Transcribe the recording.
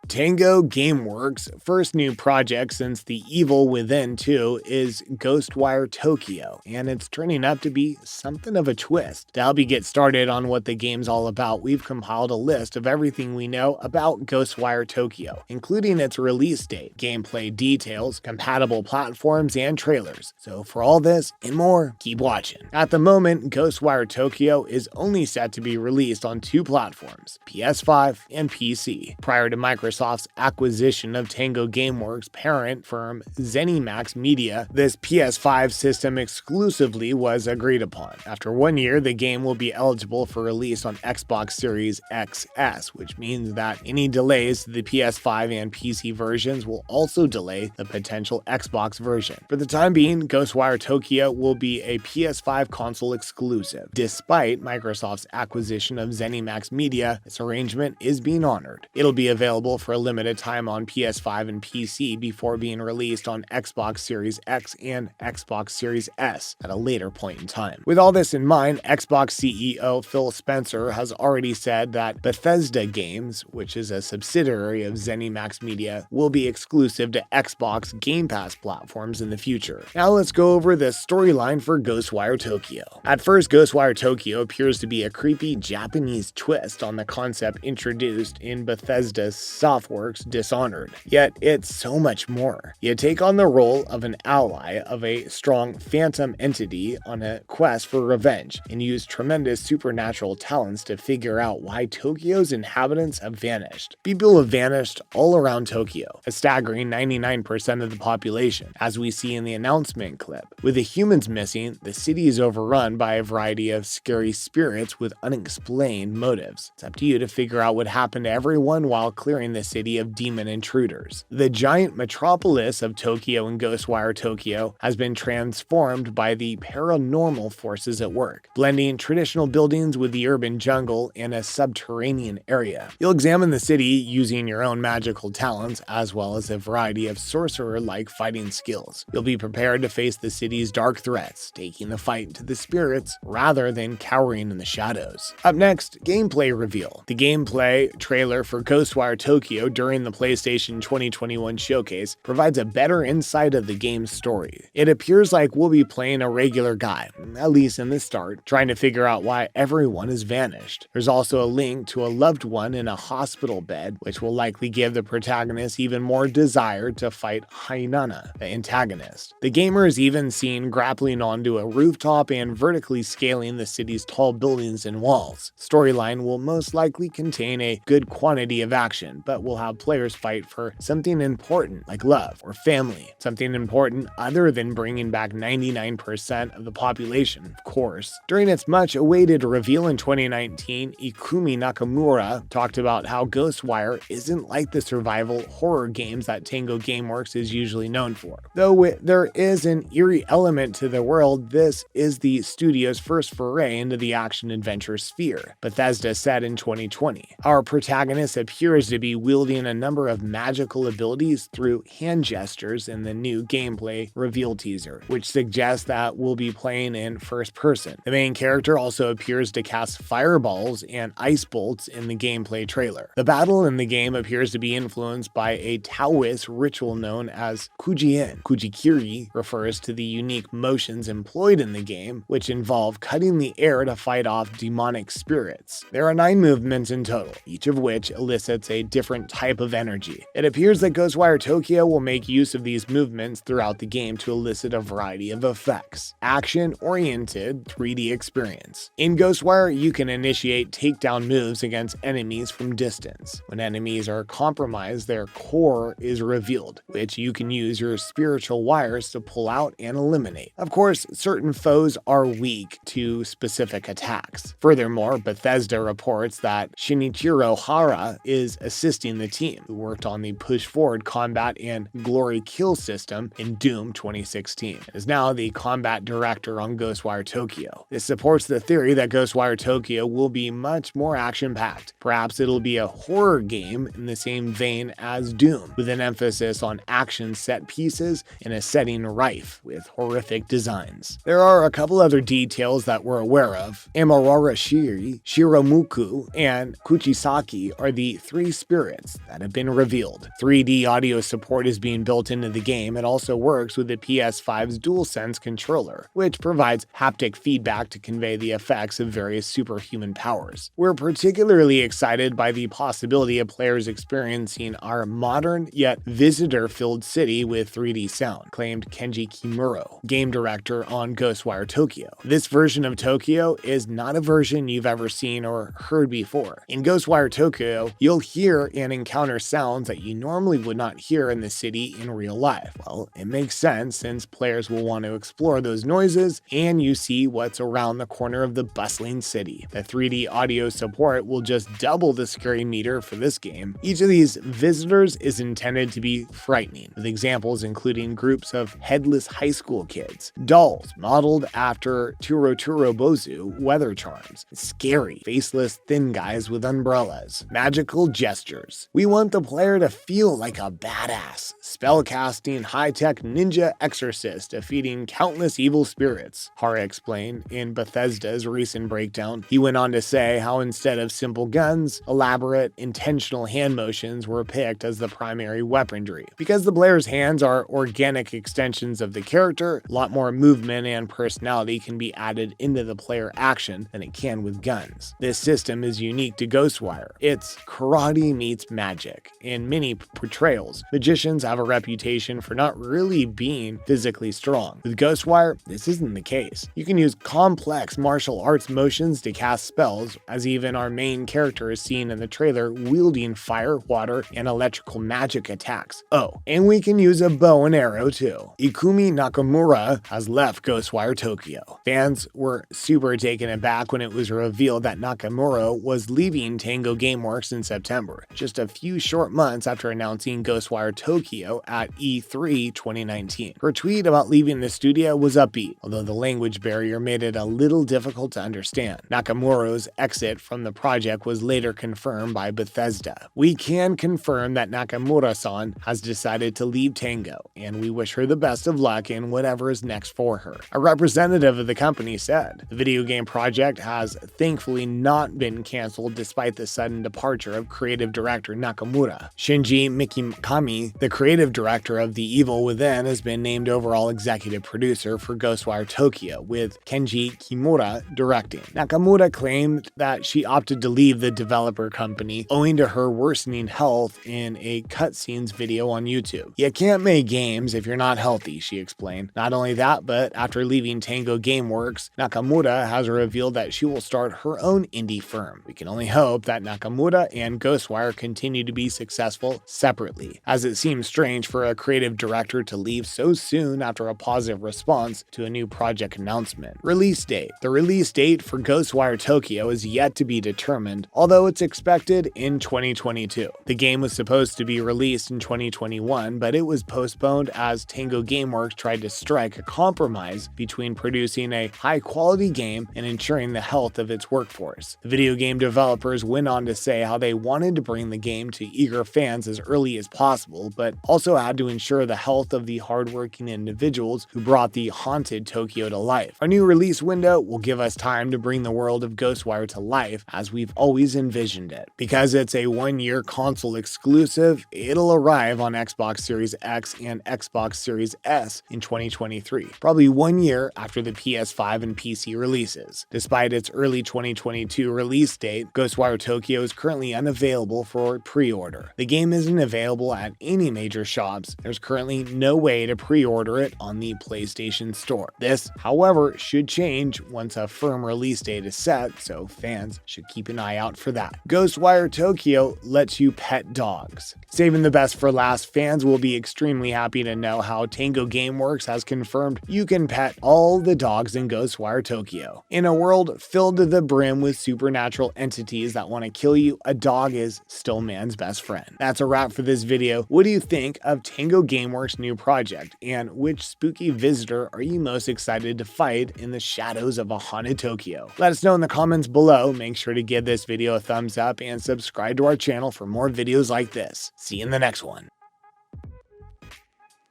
Tango Gameworks' first new project since The Evil Within 2 is GhostWire Tokyo, and it's turning up to be something of a twist. To help you get started on what the game's all about, we've compiled a list of everything we know about GhostWire Tokyo, including its release date, gameplay details, compatible platforms, and trailers. So for all this and more, keep watching. At the moment, GhostWire Tokyo is only set to be released on two platforms, PS5 and PC, prior to Microsoft's acquisition of Tango Gameworks' parent firm ZeniMax Media. This PS5 system exclusively was agreed upon. After 1 year, the game will be eligible for release on Xbox Series XS, which means that any delays to the PS5 and PC versions will also delay the potential Xbox version. For the time being, GhostWire Tokyo will be a PS5 console exclusive. Despite Microsoft's acquisition of ZeniMax Media, this arrangement is being honored. It'll be available for a limited time on PS5 and PC before being released on Xbox Series X and Xbox Series S at a later point in time. With all this in mind, Xbox CEO Phil Spencer has already said that Bethesda Games, which is a subsidiary of ZeniMax Media, will be exclusive to Xbox Game Pass platforms in the future. Now let's go over the storyline for GhostWire Tokyo. At first, GhostWire Tokyo appears to be a creepy Japanese twist on the concept introduced in Bethesda's Softworks' Dishonored. Yet it's so much more. You take on the role of an ally of a strong phantom entity on a quest for revenge, and use tremendous supernatural talents to figure out why Tokyo's inhabitants have vanished. People have vanished all around Tokyo, a staggering 99% of the population, as we see in the announcement clip. With the humans missing, the city is overrun by a variety of scary spirits with unexplained motives. It's up to you to figure out what happened to everyone while clearing the city of demon intruders. The giant metropolis of Tokyo in GhostWire Tokyo has been transformed by the paranormal forces at work, blending traditional buildings with the urban jungle and a subterranean area. You'll examine the city using your own magical talents, as well as a variety of sorcerer-like fighting skills. You'll be prepared to face the city's dark threats, taking the fight to the spirits rather than cowering in the shadows. Up next, gameplay reveal. The gameplay trailer for GhostWire Tokyo during the PlayStation 2021 showcase provides a better insight of the game's story. It appears like we'll be playing a regular guy, at least in the start, trying to figure out why everyone has vanished. There's also a link to a loved one in a hospital bed, which will likely give the protagonist even more desire to fight Hainana, the antagonist. The gamer is even seen grappling onto a rooftop and vertically scaling the city's tall buildings and walls. Storyline will most likely contain a good quantity of action, but will have players fight for something important like love or family, something important other than bringing back 99% of the population, of course. During its much-awaited reveal in 2019, Ikumi Nakamura talked about how GhostWire isn't like the survival horror games that Tango Gameworks is usually known for. Though there is an eerie element to the world, this is the studio's first foray into the action-adventure sphere, Bethesda said in 2020. Our protagonist appears to be wielding a number of magical abilities through hand gestures in the new gameplay reveal teaser, which suggests that we'll be playing in first person. The main character also appears to cast fireballs and ice bolts in the gameplay trailer. The battle in the game appears to be influenced by a Taoist ritual known as Kujien. Kujikiri refers to the unique motions employed in the game, which involve cutting the air to fight off demonic spirits. There are 9 movements in total, each of which elicits a different type of energy. It appears that GhostWire Tokyo will make use of these movements throughout the game to elicit a variety of effects. Action-oriented 3D experience. In GhostWire, you can initiate takedown moves against enemies from distance. When enemies are compromised, their core is revealed, which you can use your spiritual wires to pull out and eliminate. Of course, certain foes are weak to specific attacks. Furthermore, Bethesda reports that Shinichiro Hara is assisting the team, who worked on the push forward combat and glory kill system in Doom 2016, and is now the combat director on GhostWire Tokyo. This supports the theory that GhostWire Tokyo will be much more action-packed. Perhaps it'll be a horror game in the same vein as Doom, with an emphasis on action set pieces in a setting rife with horrific designs. There are a couple other details that we're aware of. Amorara Shiri, Shiromuku, and Kuchisaki are the 3 spirits secrets that have been revealed. 3D audio support is being built into the game. It also works with the PS5's DualSense controller, which provides haptic feedback to convey the effects of various superhuman powers. We're particularly excited by the possibility of players experiencing our modern yet visitor-filled city with 3D sound, claimed Shinji Mikami, game director on GhostWire Tokyo. This version of Tokyo is not a version you've ever seen or heard before. In GhostWire Tokyo, you'll hear and encounter sounds that you normally would not hear in the city in real life. Well, it makes sense since players will want to explore those noises and you see what's around the corner of the bustling city. The 3D audio support will just double the scary meter for this game. Each of these visitors is intended to be frightening, with examples including groups of headless high school kids, dolls modeled after Bozu weather charms, scary, faceless thin guys with umbrellas, magical gestures. We want the player to feel like a badass, spellcasting high-tech ninja exorcist defeating countless evil spirits, Hara explained in Bethesda's recent breakdown. He went on to say how instead of simple guns, elaborate, intentional hand motions were picked as the primary weaponry. Because the player's hands are organic extensions of the character, a lot more movement and personality can be added into the player action than it can with guns. This system is unique to GhostWire. It's karate meets magic. In many portrayals, magicians have a reputation for not really being physically strong. With GhostWire, this isn't the case. You can use complex martial arts motions to cast spells, as even our main character is seen in the trailer wielding fire, water, and electrical magic attacks. Oh, and we can use a bow and arrow too. Ikumi Nakamura has left GhostWire Tokyo. Fans were super taken aback when it was revealed that Nakamura was leaving Tango Gameworks in September, just a few short months after announcing GhostWire Tokyo at E3 2019. Her tweet about leaving the studio was upbeat, although the language barrier made it a little difficult to understand. Nakamura's exit from the project was later confirmed by Bethesda. We can confirm that Nakamura-san has decided to leave Tango, and we wish her the best of luck in whatever is next for her. A representative of the company said, the video game project has thankfully not been canceled despite the sudden departure of creative director Nakamura. Shinji Mikami, the creative director of The Evil Within, has been named overall executive producer for GhostWire Tokyo, with Kenji Kimura directing. Nakamura claimed that she opted to leave the developer company owing to her worsening health in a cutscenes video on YouTube. You can't make games if you're not healthy, she explained. Not only that, but after leaving Tango Gameworks, Nakamura has revealed that she will start her own indie firm. We can only hope that Nakamura and GhostWire continue to be successful separately, as it seems strange for a creative director to leave so soon after a positive response to a new project announcement. Release date. The release date for GhostWire Tokyo is yet to be determined, although it's expected in 2022. The game was supposed to be released in 2021, but it was postponed as Tango Gameworks tried to strike a compromise between producing a high-quality game and ensuring the health of its workforce. The video game developers went on to say how they wanted to bring the game to eager fans as early as possible, but also had to ensure the health of the hardworking individuals who brought the haunted Tokyo to life. Our new release window will give us time to bring the world of GhostWire to life as we've always envisioned it. Because it's a one-year console exclusive, it'll arrive on Xbox Series X and Xbox Series S in 2023, probably 1 year after the PS5 and PC releases. Despite its early 2022 release date, GhostWire Tokyo is currently unavailable for pre-order. The game isn't available at any major shops. There's currently no way to pre-order it on the PlayStation Store. This, however, should change once a firm release date is set, so fans should keep an eye out for that. GhostWire Tokyo lets you pet dogs. Saving the best for last, fans will be extremely happy to know how Tango Gameworks has confirmed you can pet all the dogs in GhostWire Tokyo. In a world filled to the brim with supernatural entities that want to kill you, a dog is still man's best friend. That's a wrap for this video. What do you think of Tango Gameworks' new project, and which spooky visitor are you most excited to fight in the shadows of a haunted Tokyo? Let us know in the comments below. Make sure to give this video a thumbs up and subscribe to our channel for more videos like this. See you in the next one.